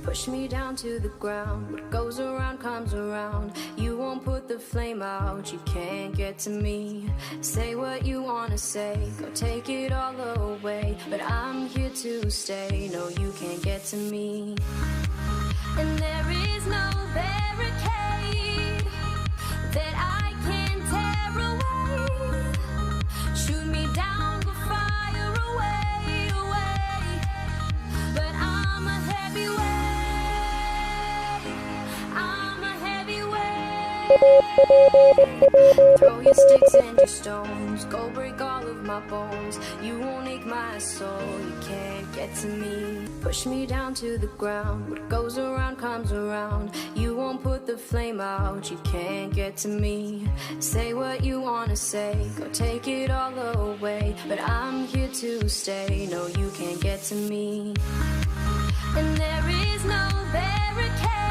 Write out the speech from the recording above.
push me down to the ground. What goes around comes around. You won't put the flame out, you can't get to me. Say what you wanna say, go take it all away, but I'm here to stay. No, you can't get to me. And there is no barricade that I can tear away. Shoot me down, go fire away, away. But I'm a heavyweight, I'm a heavyweight. Throw your sticks and your stones, go break all of my bones. You won't ache my soul, you can't get to me. Push me down to the ground, what goes around comes around. You won't put the flame out, you can't get to me. Say what you wanna say, go take it all away, but I'm here to stay. No, you can't get to me. And there is no barricade